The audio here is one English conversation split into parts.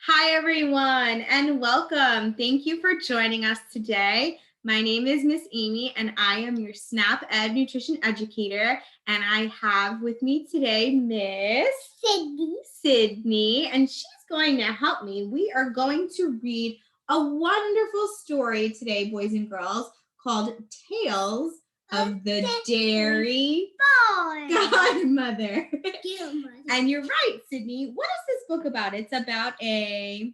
Hi, everyone, and welcome. Thank you for joining us today. My name is Miss Amy, and I am your SNAP Ed Nutrition Educator. And I have with me today Miss Sydney, and she's going to help me. We are going to read a wonderful story today, boys and girls, called Tales of the Dairy Godmother. And you're right, Sydney. What is this book about? It's about a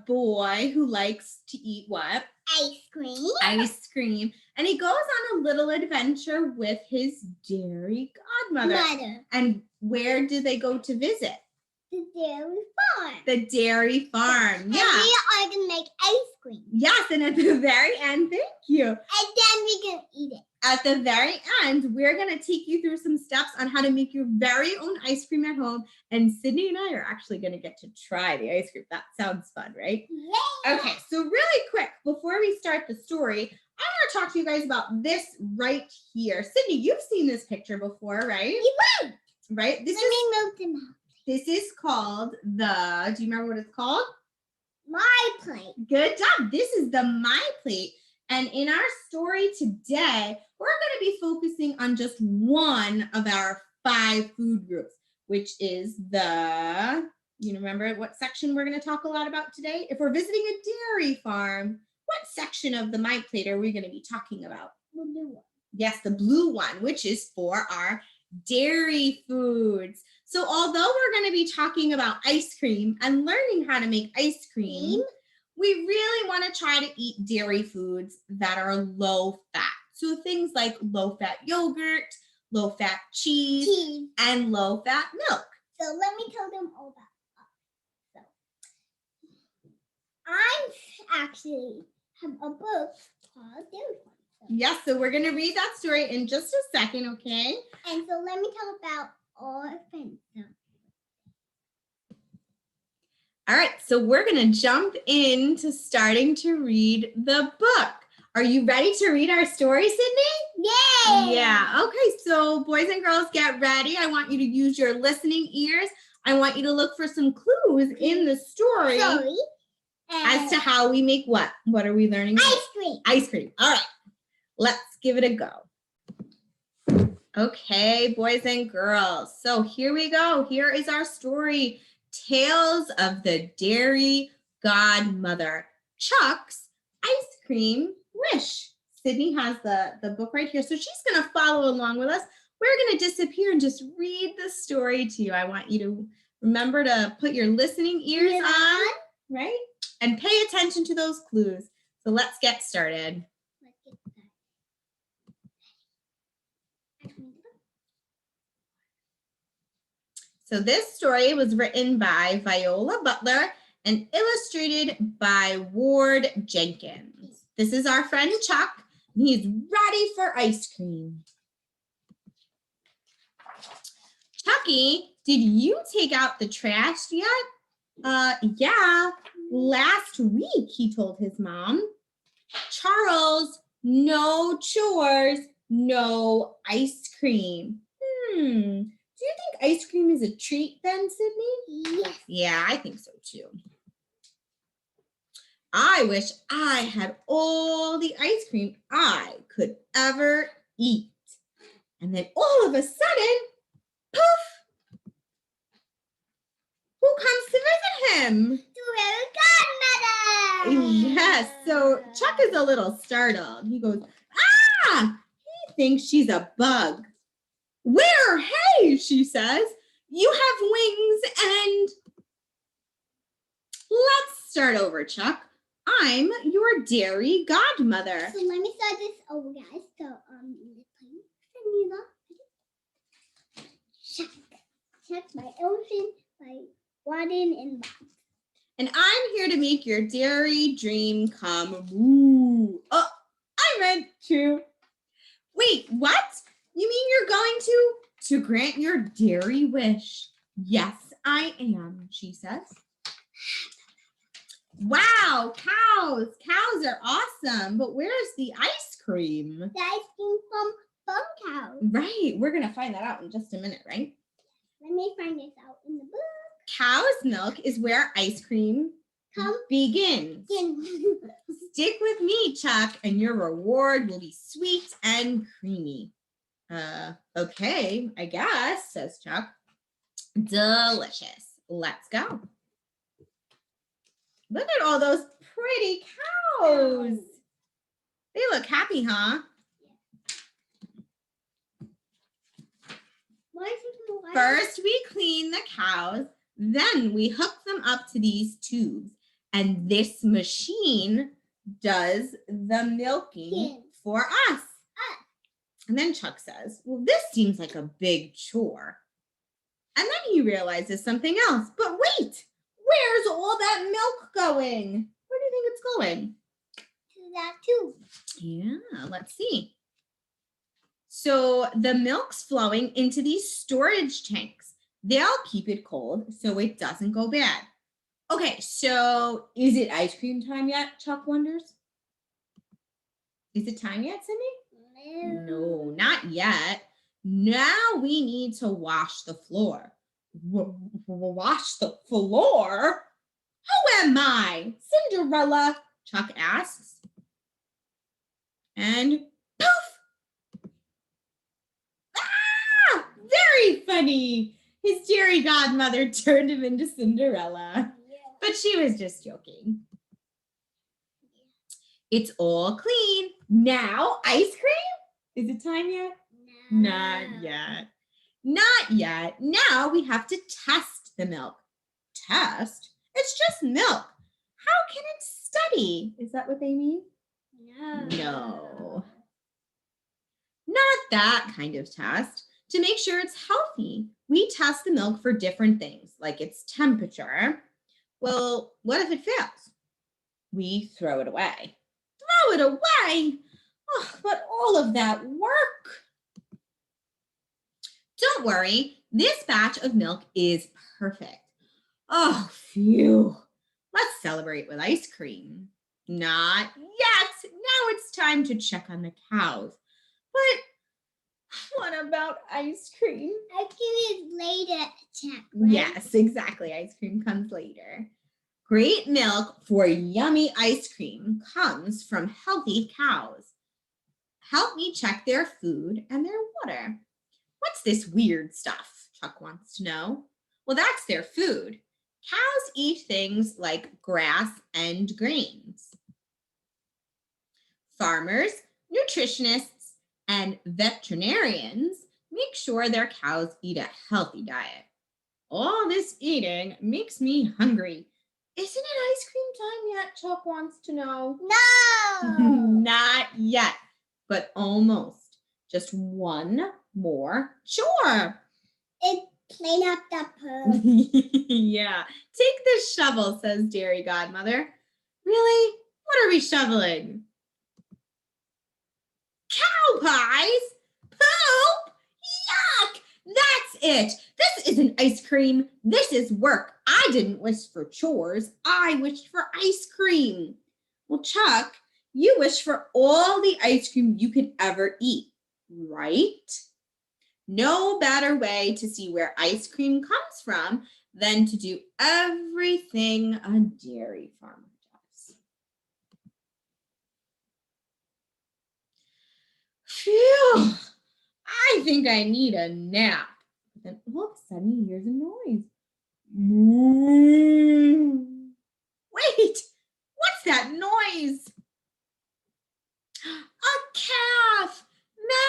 boy who likes to eat what? Ice cream. Ice cream. And he goes on a little adventure with his dairy godmother. And where do they go to visit? The dairy farm. The dairy farm. And yeah. we are going to make ice cream. Yes, and at the very end, thank you. And then we're going to eat it. At the very end, we're going to take you through some steps on how to make your very own ice cream at home. And Sydney and I are actually going to get to try the ice cream. That sounds fun, right? Yeah. Okay, so really quick, before we start the story, I want to talk to you guys about this right here. Sydney, you've seen this picture before, right? Right? This is called do you remember what it's called? My plate. Good job. This is the My Plate. And in our story today, we're going to be focusing on just one of our 5 food groups, which is you remember what section we're going to talk a lot about today? If we're visiting a dairy farm, what section of the My Plate are we going to be talking about? The blue one. Yes, the blue one, which is for our dairy foods. So although we're going to be talking about ice cream and learning how to make ice cream, we really want to try to eat dairy foods that are low fat. So things like low fat yogurt, low fat cheese. And low fat milk. So let me tell them all that. So I actually have a book called Dairy Farm. Yes, so we're going to read that story in just a second, okay? And so let me tell about our friends. All right, so we're going to jump into starting to read the book. Are you ready to read our story, Sydney? Yay! Yeah, okay, so boys and girls, get ready. I want you to use your listening ears. I want you to look for some clues in the story as to how we make what? What are we learning? Ice cream. Ice cream. All right, let's give it a go. Okay, boys and girls, so here we go. Here is our story. Tales of the Dairy Godmother, Chuck's Ice Cream Wish. Sydney has the book right here, so she's going to follow along with us. We're going to disappear and just read the story to you. I want you to remember to put your listening ears on, right? And pay attention to those clues. So let's get started. So this story was written by Viola Butler and illustrated by Ward Jenkins. This is our friend Chuck, and he's ready for ice cream. Chucky, did you take out the trash yet? Yeah, last week, he told his mom. Charles, no chores, no ice cream. Do you think ice cream is a treat then, Sydney? Yes. Yeah, I think so too. I wish I had all the ice cream I could ever eat. And then all of a sudden, poof! Who comes to visit him? The Godmother! Yes, so Chuck is a little startled. He goes, ah! He thinks she's a bug. Where? Hey, she says, you have wings and... Let's start over, Chuck. I'm your dairy godmother. So let me start this over, guys. So, Chuck, my elephant, my Warden, and Bob. And I'm here to make your dairy dream come true. Oh, I meant true. Wait, what? You mean you're going to grant your dairy wish? Yes, I am, she says. Wow, cows. Cows are awesome. But where's the ice cream? The ice cream from cows. Right. We're going to find that out in just a minute, right? Let me find this out in the book. Cow's milk is where ice cream begins. Stick with me, Chuck, and your reward will be sweet and creamy. Okay, I guess, says Chuck. Delicious. Let's go. Look at all those pretty cows. They look happy, huh? First, we clean the cows, then we hook them up to these tubes, and this machine does the milking for us. And then Chuck says, well, this seems like a big chore. And then he realizes something else. But wait, where's all that milk going? Where do you think it's going? To that tube. Yeah, let's see. So the milk's flowing into these storage tanks. They'll keep it cold so it doesn't go bad. Okay, so is it ice cream time yet, Chuck wonders? Is it time yet, Cindy? No, not yet. Now we need to wash the floor. Wash the floor? Who am I? Cinderella, Chuck asks. And poof! Ah! Very funny. His dearie godmother turned him into Cinderella. Yeah. But she was just joking. It's all clean. Now, ice cream? Is it time yet? No. Not yet. Not yet. Now we have to test the milk. Test? It's just milk. How can it study? Is that what they mean? No. Not that kind of test. To make sure it's healthy, we test the milk for different things, like its temperature. Well, what if it fails? We throw it away. Throw it away? Oh, but all of that work. Don't worry, this batch of milk is perfect. Oh, phew. Let's celebrate with ice cream. Not yet. Now it's time to check on the cows. But what about ice cream? Ice cream is later, Chuck, right? Yes, exactly. Ice cream comes later. Great milk for yummy ice cream comes from healthy cows. Help me check their food and their water. What's this weird stuff? Chuck wants to know. Well, that's their food. Cows eat things like grass and grains. Farmers, nutritionists, and veterinarians make sure their cows eat a healthy diet. All this eating makes me hungry. Isn't it ice cream time yet? Chuck wants to know. No! Not yet, but almost. Just one more chore. It's clean up the poo. Yeah. Take this shovel, says Dairy Godmother. Really? What are we shoveling? Cow pies? Poop? Yuck! That's it. This isn't ice cream. This is work. I didn't wish for chores. I wished for ice cream. Well, Chuck, you wish for all the ice cream you could ever eat, right? No better way to see where ice cream comes from than to do everything a dairy farmer does. Phew, I think I need a nap. Then all of a sudden he hears a noise. Wait, what's that noise? A calf!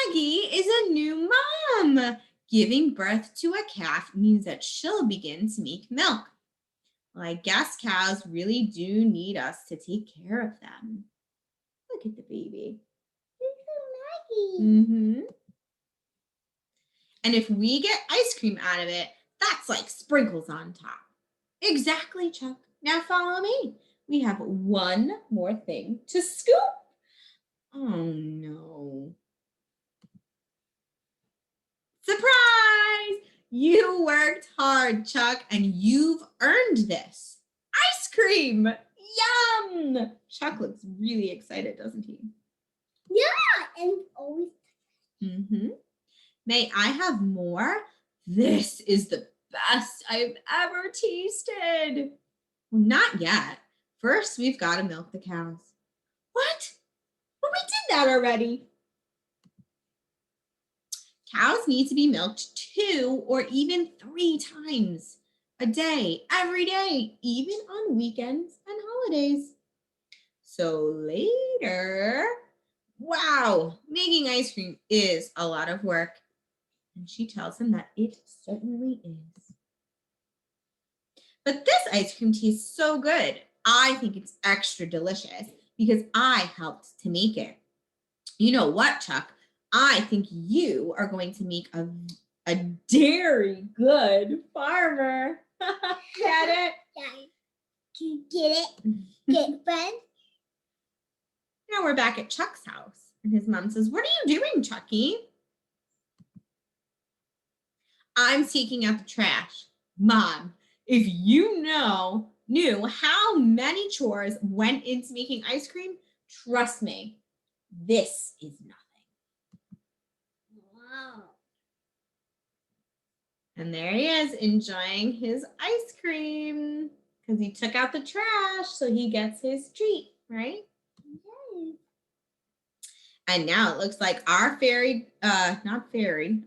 Maggie is a new mom. Giving birth to a calf means that she'll begin to make milk. Well, I guess cows really do need us to take care of them. Look at the baby. Maggie. Mm-hmm. And if we get ice cream out of it, that's like sprinkles on top. Exactly, Chuck. Now follow me. We have one more thing to scoop. Oh, no. Surprise! You worked hard, Chuck, and you've earned this. Ice cream! Yum! Chuck looks really excited, doesn't he? Yeah, and always. Mm-hmm. May I have more? This is the best I've ever tasted. Well, not yet. First, we've got to milk the cows. What? But we did that already. Cows need to be milked 2 or even 3 times a day, every day, even on weekends and holidays. So later, wow, making ice cream is a lot of work. And she tells him that it certainly is. But this ice cream tastes so good. I think it's extra delicious because I helped to make it. You know what, Chuck? I think you are going to make a dairy good farmer. Get it? Yeah. Do you get it? Get it, friend? Now we're back at Chuck's house, and his mom says, "What are you doing, Chucky?" "I'm taking out the trash." Mom, if you knew how many chores went into making ice cream, trust me, this is nothing. Wow. And there he is enjoying his ice cream because he took out the trash, so he gets his treat, right? Yes. And now it looks like our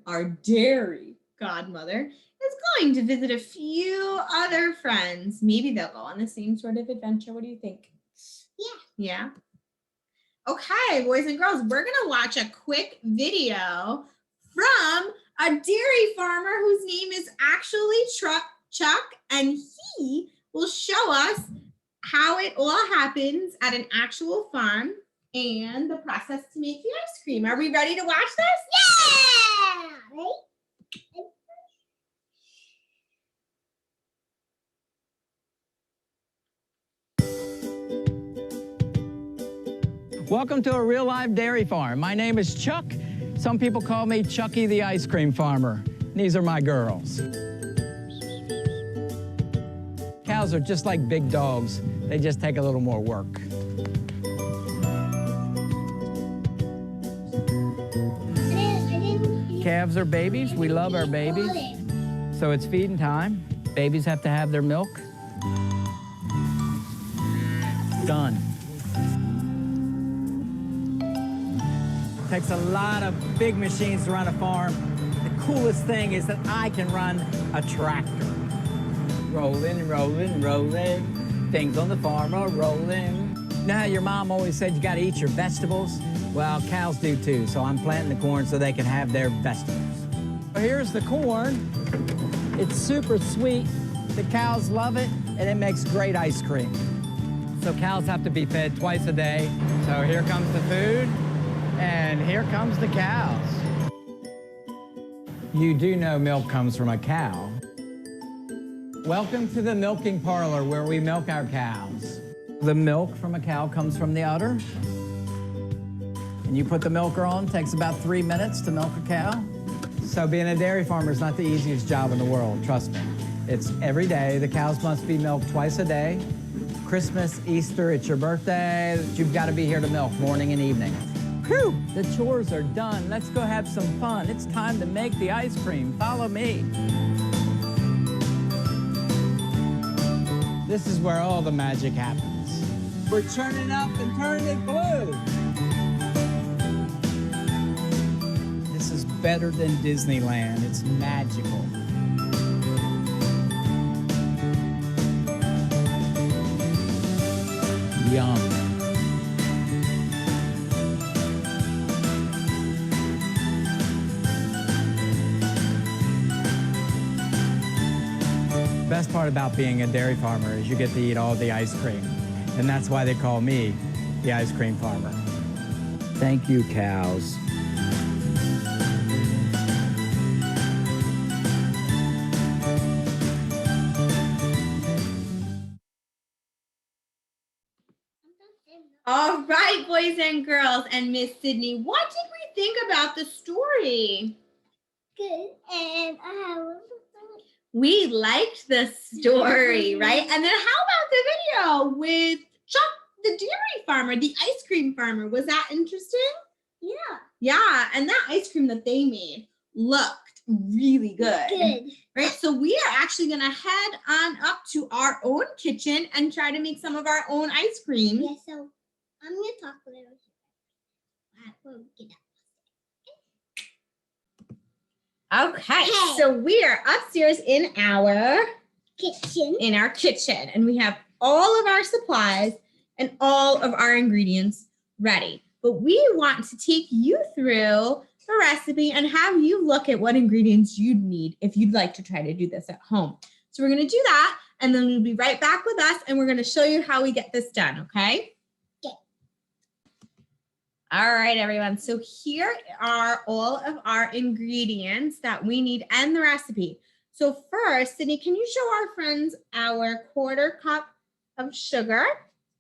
our dairy godmother is going to visit a few other friends. Maybe they'll go on the same sort of adventure. What do you think? Yeah. Yeah. Okay, boys and girls, we're going to watch a quick video from a dairy farmer whose name is actually Chuck, and he will show us how it all happens at an actual farm and the process to make the ice cream. Are we ready to watch this? Yeah. Right? Welcome to a real live dairy farm. My name is Chuck. Some people call me Chucky the ice cream farmer. These are my girls. Cows are just like big dogs. They just take a little more work. Calves are babies. We love our babies. So it's feeding time. Babies have to have their milk. Done. Takes a lot of big machines to run a farm. The coolest thing is that I can run a tractor. Rolling, rolling, rolling. Things on the farm are rolling. Now, your mom always said you gotta eat your vegetables. Well, cows do too, so I'm planting the corn so they can have their vegetables. Here's the corn. It's super sweet. The cows love it, and it makes great ice cream. So cows have to be fed twice a day. So here comes the food. And here comes the cows. You do know milk comes from a cow. Welcome to the milking parlor where we milk our cows. The milk from a cow comes from the udder. And you put the milker on, takes about 3 minutes to milk a cow. So being a dairy farmer is not the easiest job in the world, trust me. It's every day. The cows must be milked twice a day. Christmas, Easter, it's your birthday. You've got to be here to milk morning and evening. Whew, the chores are done. Let's go have some fun. It's time to make the ice cream. Follow me. This is where all the magic happens. We're churning up and turning it blue. This is better than Disneyland. It's magical. Yum. Best part about being a dairy farmer is you get to eat all the ice cream. And that's why they call me the ice cream farmer. Thank you, cows. All right, boys and girls, and Miss Sydney, what did we think about the story? Good. And I have a We liked the story, right? And then how about the video with Chuck, the dairy farmer, the ice cream farmer? Was that interesting? Yeah. Yeah, and that ice cream that they made looked really good. Good. Right, so we are actually gonna head on up to our own kitchen and try to make some of our own ice cream. Yeah, so I'm gonna talk a little bit. We'll get Okay, Hey. so we are upstairs in our kitchen. and we have all of our supplies and all of our ingredients ready. But we want to take you through the recipe and have you look at what ingredients you'd need if you'd like to try to do this at home. So we're going to do that, and then we'll be right back with us, and we're going to show you how we get this done, okay? Okay. All right, everyone. So here are all of our ingredients that we need and the recipe. So first, Sydney, can you show our friends our 1/4 cup of sugar?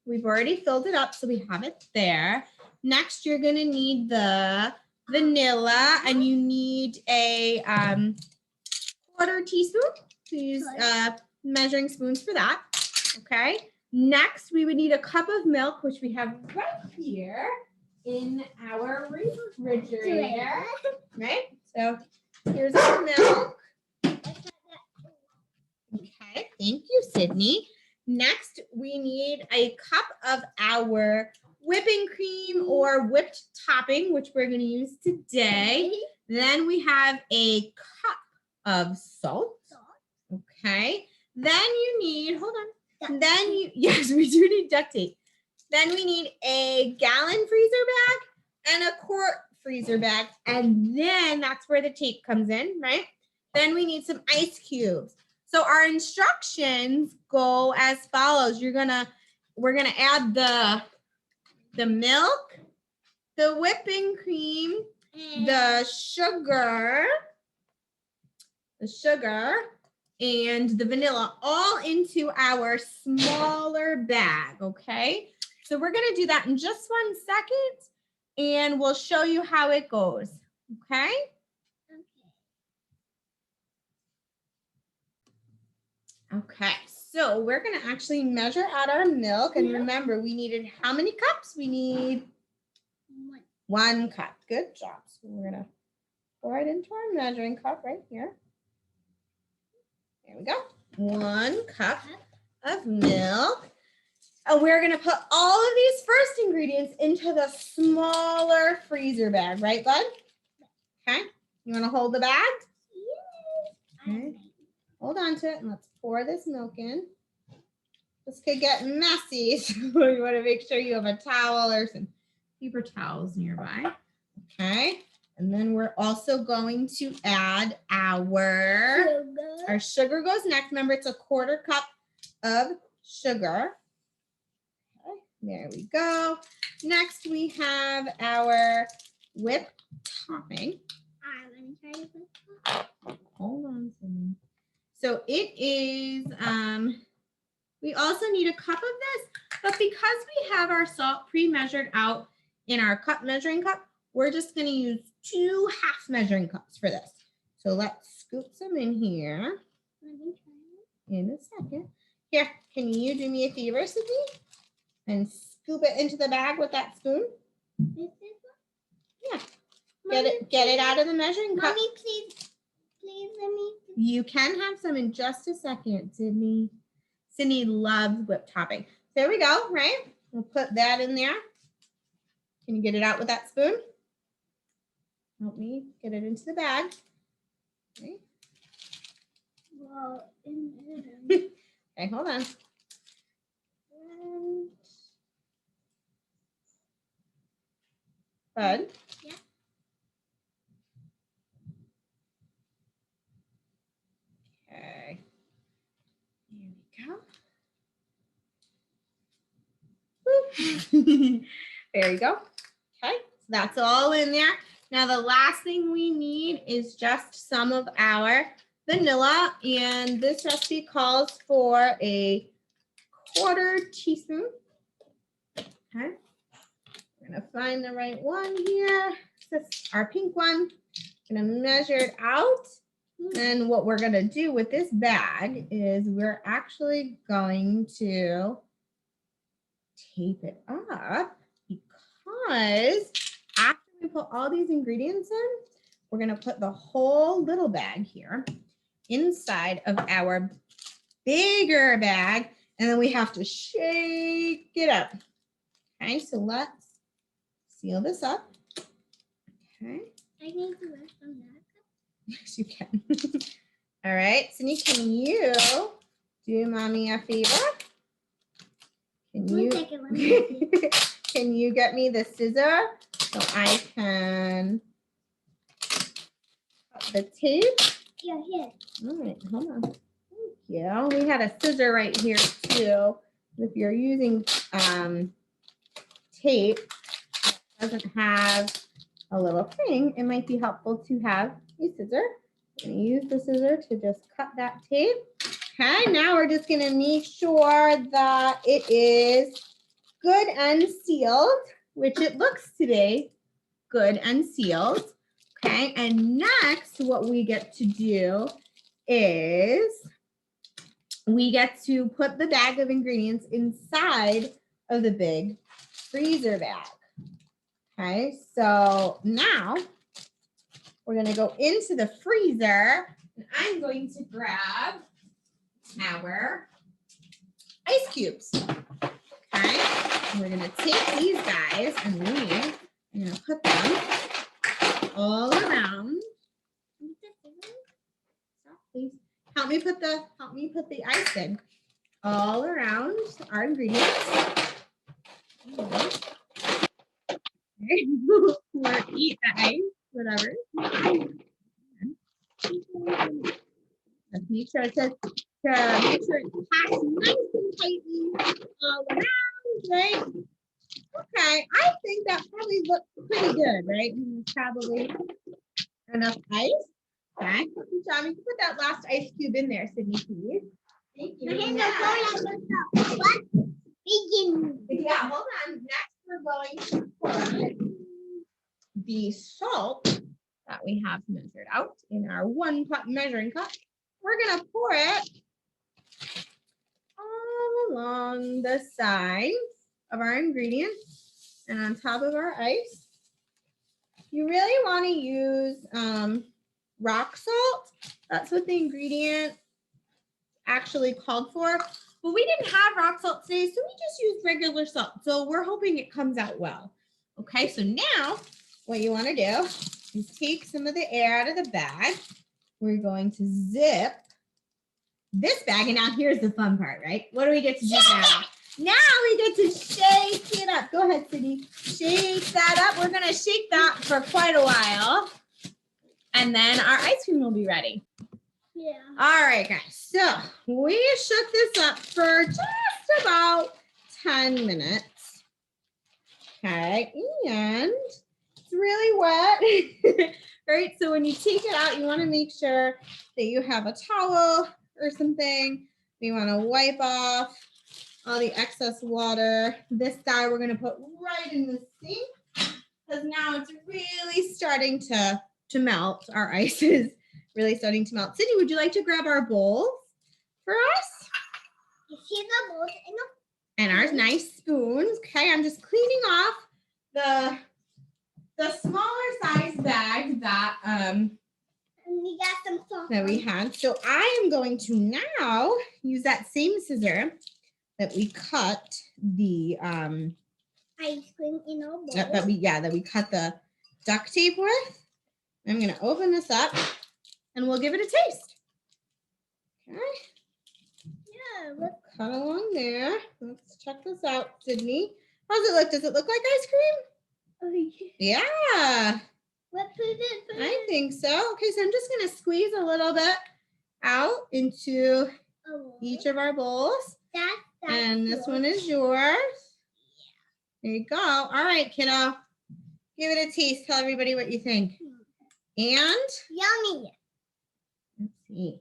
We've already filled it up, so we have it there. Next, you're going to need the vanilla, and you need a 1/4 teaspoon. So use measuring spoons for that. Okay. Next, we would need a cup of milk, which we have right here in our refrigerator. Right? So here's our milk. Okay, thank you, Sydney. Next, we need a cup of our whipping cream or whipped topping, which we're going to use today. Then we have a cup of salt. Okay. Then you need, hold on. Then you, yes, we do need duct tape. Then we need a gallon freezer bag and a quart freezer bag. And then that's where the tape comes in, right? Then we need some ice cubes. So our instructions go as follows. We're gonna add the milk, the whipping cream, the sugar, and the vanilla all into our smaller bag, okay? So we're gonna do that in just 1 second, and we'll show you how it goes, okay? Okay, so we're gonna actually measure out our milk, and remember, we needed how many cups? We need 1 cup. Good job. So we're gonna go right into our measuring cup right here. There we go. 1 cup of milk. And we're gonna put all of these first ingredients into the smaller freezer bag, right, bud? Okay. You wanna hold the bag? Okay. Hold on to it and let's pour this milk in. This could get messy, so you want to make sure you have a towel or some paper towels nearby. Okay, and then we're also going to add our sugar goes next. Remember, it's a 1/4 cup of sugar. Okay, there we go. Next, we have our whipped topping. Hold on. So it is, we also need a cup of this, but because we have our salt pre-measured out in our cup measuring cup, we're just gonna use 2 half measuring cups for this. So let's scoop some in here in a second. Here, can you do me a favor, Sydney? And scoop it into the bag with that spoon. Yeah, get it out of the measuring cup. Mommy, please let me. You can have some in just a second, Sydney. Sydney loves whipped topping. There we go, right? We'll put that in there. Can you get it out with that spoon? Help me get it into the bag. Okay, Well, okay, hold on. Bud? Yeah. Okay. Here we go. There you go. Okay, so that's all in there. Now the last thing we need is just some of our vanilla, and this recipe calls for a 1/4 teaspoon. Okay, we're gonna find the right one here. This our pink one. Gonna measure it out. And what we're gonna do with this bag is we're actually going to tape it up, because after we put all these ingredients in, we're going to put the whole little bag here inside of our bigger bag, and then we have to shake it up. Okay, so let's seal this up. Okay. I need to rest on that. Yes, you can. All right, Sydney, can you do mommy a favor? Can you, can you get me the scissor so I can cut the tape? Yeah, here. All right, hold on. Thank you. We had a scissor right here too. If you're using tape that doesn't have a little thing, it might be helpful to have a scissor. I'm going to use the scissor to just cut that tape. Okay, now we're just going to make sure that it is good and sealed, which it looks today good and sealed. Okay, and next what we get to do is we get to put the bag of ingredients inside of the big freezer bag. Okay, so now we're going to go into the freezer, and I'm going to grab our ice cubes. Okay, and we're going to take these guys and I'm going to put them all around. Stop, please. Help me put the ice in all around our ingredients. Or eat the ice, whatever. Let's make sure it says to make sure it's packed nice and tightly all around, right? Okay, I think that probably looks pretty good, right? And there's probably enough ice. Okay, John, you can put that last ice cube in there, Sydney, please. Thank you. What? Begin. Yeah, hold on. Next, we're going to put the salt that we have measured out in our 1 cup measuring cup. We're going to pour it all along the sides of our ingredients and on top of our ice. You really want to use rock salt. That's what the ingredient actually called for. But we didn't have rock salt today, so we just used regular salt. So we're hoping it comes out well. Okay, so now what you want to do is take some of the air out of the bag. We're going to zip this bag, and now here's the fun part, right? What do we get to do now? Now we get to shake it up. Go ahead, Sydney. Shake that up. We're going to shake that for quite a while, and then our ice cream will be ready. Yeah. All right, guys. So we shook this up for just about 10 minutes. Okay, and it's really wet. Right, so when you take it out, you want to make sure that you have a towel or something. You want to wipe off all the excess water. This guy we're going to put right in the sink because now it's really starting to melt. Our ice is really starting to melt. Sydney, would you like to grab our bowls for us? You see the bowl And our nice spoons. Okay, I'm just cleaning off the smaller size bag that and we got some salt. that we had. So I am going to now use that same scissor that we cut the ice cream in a bowl. that we cut the duct tape with. I'm going to open this up and we'll give it a taste. Okay. Yeah, look. Cut along there. Let's check this out, Sydney. How does it look? Does it look like ice cream? Oh, yeah. Yeah, What put it? I think so. Okay, so I'm just going to squeeze a little bit out into each of our bowls. That's And this yours. one is yours. There you go. All right, kiddo. Give it a taste. Tell everybody what you think. And Yummy. let's see.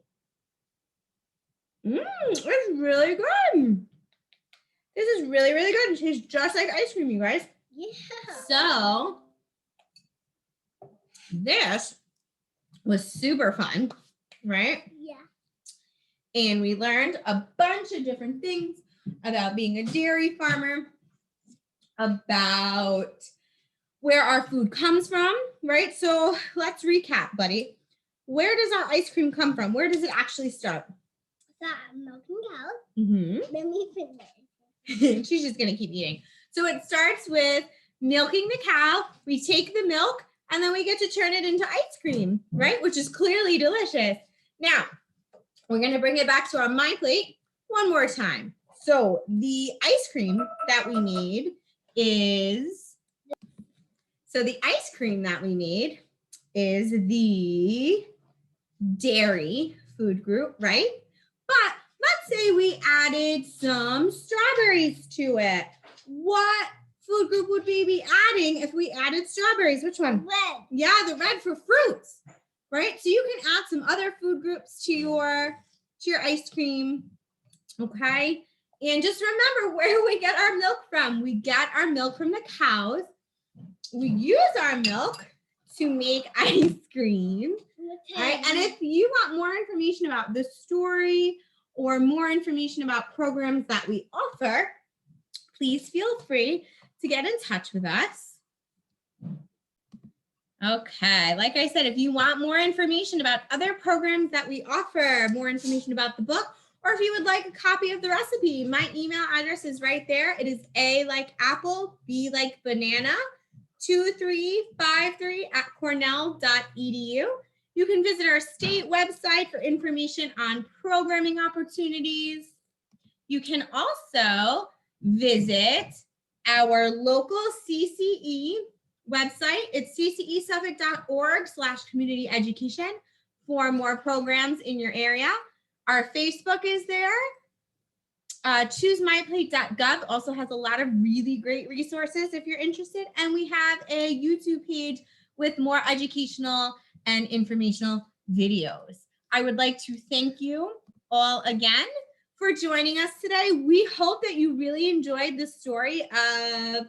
It's really good. This is really, really good. It tastes just like ice cream, you guys. Yeah. So this was super fun, right? Yeah. And we learned a bunch of different things about being a dairy farmer, about where our food comes from, right? So let's recap, buddy. Where does our ice cream come from? Where does it actually start? That milking cow. Mm-hmm. Then we finish. She's just gonna keep eating. So it starts with milking the cow. We take the milk and then we get to turn it into ice cream, right? Which is clearly delicious. Now, we're gonna bring it back to our My Plate one more time. So the ice cream that we made is, the dairy food group, right? But let's say we added some strawberries to it. What food group would we be adding if we added strawberries? Which one? Red. Yeah, the red for fruits, right? So you can add some other food groups to your ice cream, okay? And just remember where we get our milk from. We get our milk from the cows. We use our milk to make ice cream, right? And if you want more information about the story or more information about programs that we offer, please feel free to get in touch with us. Okay, like I said, if you want more information about other programs that we offer, more information about the book, or if you would like a copy of the recipe, my email address is right there. It is A like apple, B like banana, 2353@cornell.edu. You can visit our state website for information on programming opportunities. You can also visit our local CCE website. It's ccesuffolk.org/community education for more programs in your area. Our Facebook is there. ChooseMyPlate.gov also has a lot of really great resources if you're interested. And we have a YouTube page with more educational and informational videos. I would like to thank you all again for joining us today. We hope that you really enjoyed the story of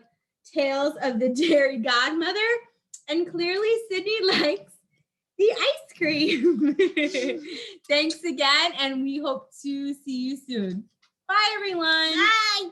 Tales of the Dairy Godmother. And clearly Sydney likes the ice cream. Thanks again, and we hope to see you soon. Bye, everyone. Bye.